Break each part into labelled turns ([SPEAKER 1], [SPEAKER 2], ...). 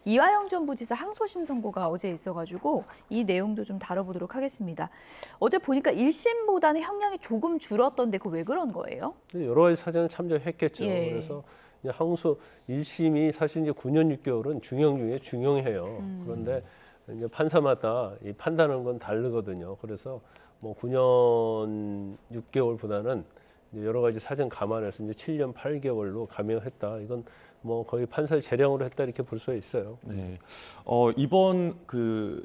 [SPEAKER 1] 이화영 전 부지사 항소심 선고가 어제 있어가지고 이 내용도 좀 다뤄보도록 하겠습니다. 어제 보니까 1심보다는 형량이 조금 줄었던데 그거 왜 그런 거예요?
[SPEAKER 2] 여러 가지 사정을 참조했겠죠.
[SPEAKER 1] 예.
[SPEAKER 2] 그래서 이제 항소 1심이 사실 이제 9년 6개월은 중형 중에 중형해요. 그런데 이제 판사마다 이 판단하는 건 다르거든요. 그래서 뭐 9년 6개월보다는 이제 여러 가지 사정 감안해서 이제 7년 8개월로 감형했다. 이건 뭐 거의 판사의 재량으로 했다 이렇게 볼 수가 있어요.
[SPEAKER 3] 네. 이번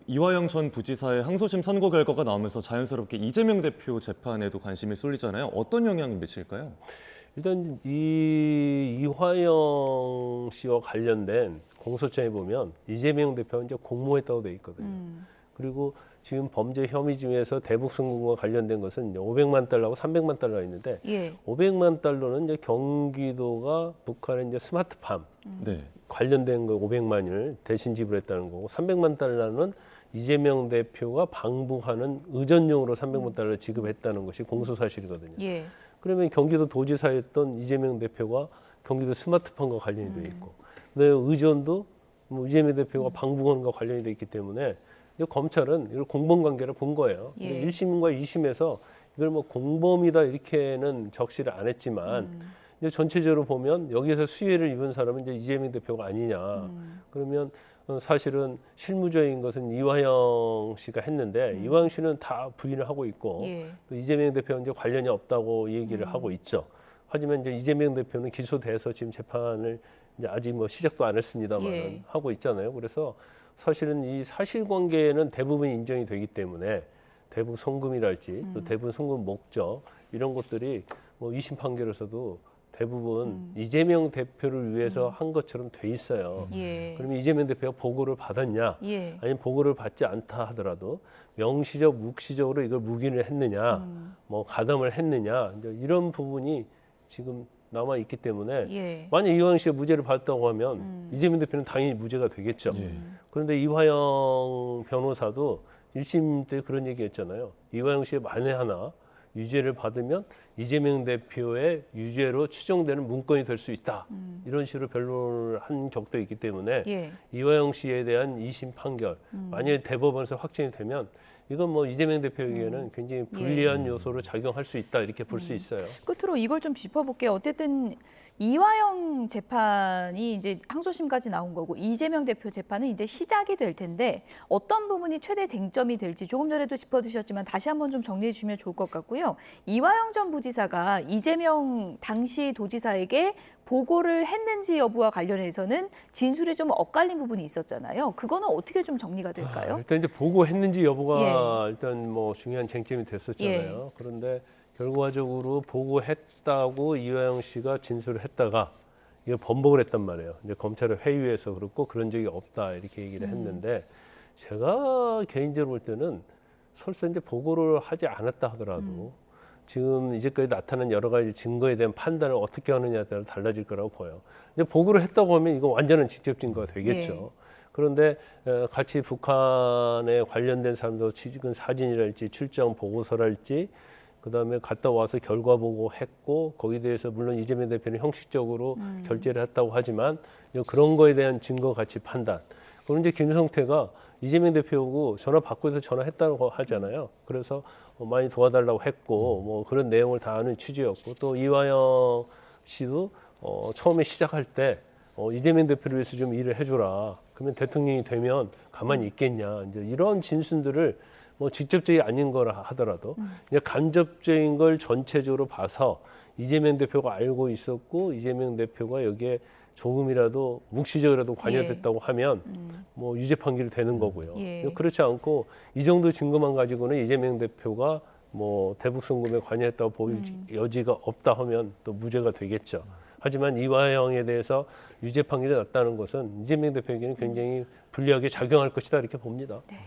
[SPEAKER 3] 이화영 전 부지사의 항소심 선고 결과가 나오면서 자연스럽게 이재명 대표 재판에도 관심이 쏠리잖아요. 어떤 영향을 미칠까요?
[SPEAKER 2] 일단 이화영 씨와 관련된 공소장에 보면 이재명 대표가 이제 공모했다고 돼 있거든요. 그리고 지금 범죄 혐의 중에서 대북 송금과 관련된 것은 500만 달러하고 300만 달러가 있는데
[SPEAKER 1] 예.
[SPEAKER 2] 500만 달러는 이제 경기도가 북한의 이제 스마트팜
[SPEAKER 3] 네.
[SPEAKER 2] 관련된 거 500만을 대신 지불했다는 거고 300만 달러는 이재명 대표가 방북하는 의전용으로 300만 달러 지급했다는 것이 공소 사실이거든요.
[SPEAKER 1] 예.
[SPEAKER 2] 그러면 경기도 도지사였던 이재명 대표가 경기도 스마트팜과 관련이 돼 있고, 그다음에 의전도 뭐 이재명 대표가 방북원과 관련이 돼 있기 때문에 이제 검찰은 이걸 공범관계를 본 거예요.
[SPEAKER 1] 예.
[SPEAKER 2] 1심과 2심에서 이걸 뭐 공범이다 이렇게는 적시를 안 했지만 이제 전체적으로 보면 여기에서 수혜를 입은 사람은 이제 이재명 대표가 아니냐. 그러면 사실은 실무적인 것은 이화영 씨가 했는데 이화영 씨는 다 부인을 하고 있고
[SPEAKER 1] 예.
[SPEAKER 2] 또 이재명 대표는 이제 관련이 없다고 얘기를 하고 있죠. 하지만 이제 이재명 대표는 기소돼서 지금 재판을 이제 아직 뭐 시작도 안 했습니다만
[SPEAKER 1] 예.
[SPEAKER 2] 하고 있잖아요. 그래서 사실은 이 사실관계는 대부분 인정이 되기 때문에 대북 송금이랄지 또 대북 송금 목적 이런 것들이 뭐 2심 판결에서도 대부분 이재명 대표를 위해서 한 것처럼 돼 있어요.
[SPEAKER 1] 예.
[SPEAKER 2] 그러면 이재명 대표가 보고를 받았냐,
[SPEAKER 1] 예.
[SPEAKER 2] 아니면 보고를 받지 않다 하더라도 명시적, 묵시적으로 이걸 묵인을 했느냐, 뭐 가담을 했느냐, 이제 이런 부분이 지금 남아 있기 때문에
[SPEAKER 1] 예.
[SPEAKER 2] 만약 이화영 씨가 무죄를 받았다고 하면 이재명 대표는 당연히 무죄가 되겠죠.
[SPEAKER 3] 예.
[SPEAKER 2] 그런데 이화영 변호사도 1심 때 그런 얘기했잖아요. 이화영 씨의 만에 하나 유죄를 받으면 이재명 대표의 유죄로 추정되는 문건이 될 수 있다. 이런 식으로 변론을 한 적도 있기 때문에
[SPEAKER 1] 예.
[SPEAKER 2] 이화영 씨에 대한 2심 판결 만약에 대법원에서 확정이 되면 이건 뭐 이재명 대표에게는 굉장히 불리한 요소로 작용할 수 있다 이렇게 볼 수 있어요.
[SPEAKER 1] 끝으로 이걸 좀 짚어볼게요. 어쨌든 이화영 재판이 이제 항소심까지 나온 거고 이재명 대표 재판은 이제 시작이 될 텐데 어떤 부분이 최대 쟁점이 될지 조금 전에도 짚어주셨지만 다시 한번 좀 정리해 주시면 좋을 것 같고요. 이화영 전 부지사가 이재명 당시 도지사에게 보고를 했는지 여부와 관련해서는 진술에 좀 엇갈린 부분이 있었잖아요. 그거는 어떻게 좀 정리가 될까요?
[SPEAKER 2] 일단 이제 보고했는지 여부가 일단 뭐 중요한 쟁점이 됐었잖아요.
[SPEAKER 1] 예.
[SPEAKER 2] 그런데 결과적으로 보고했다고 이화영 씨가 진술을 했다가 이거 번복을 했단 말이에요. 이제 검찰의 회의에서 그렇고 그런 적이 없다 이렇게 얘기를 했는데 제가 개인적으로 볼 때는 설사 이제 보고를 하지 않았다 하더라도 지금 이제까지 나타난 여러 가지 증거에 대한 판단을 어떻게 하느냐에 따라 달라질 거라고 보여요. 이제 보고를 했다고 하면 이거 완전한 직접 증거가 되겠죠.
[SPEAKER 1] 예.
[SPEAKER 2] 그런데 같이 북한에 관련된 사람도 찍은 사진이랄지 출장 보고서랄지 그다음에 갔다 와서 결과 보고했고 거기에 대해서 물론 이재명 대표는 형식적으로 결재를 했다고 하지만 그런 거에 대한 증거 가치 판단. 그럼 이제 김성태가 이재명 대표하고 전화 받고서 전화했다고 하잖아요. 그래서 많이 도와달라고 했고 뭐 그런 내용을 다 아는 취지였고 또 이화영 씨도 처음에 시작할 때 이재명 대표를 위해서 좀 일을 해줘라. 그러면 대통령이 되면 가만히 있겠냐. 이제 이런 진술들을 뭐 직접적이 아닌 거라 하더라도 이제 간접적인 걸 전체적으로 봐서 이재명 대표가 알고 있었고 이재명 대표가 여기에 조금이라도 묵시적이라도 관여됐다고 하면 뭐 유죄 판결이 되는 거고요.
[SPEAKER 1] 예.
[SPEAKER 2] 그렇지 않고 이 정도 증거만 가지고는 이재명 대표가 뭐 대북 송금에 관여했다고 보일 여지가 없다 하면 또 무죄가 되겠죠. 하지만 이화영에 대해서 유죄 판결이 났다는 것은 이재명 대표에게는 굉장히 불리하게 작용할 것이다 이렇게 봅니다.
[SPEAKER 1] 네.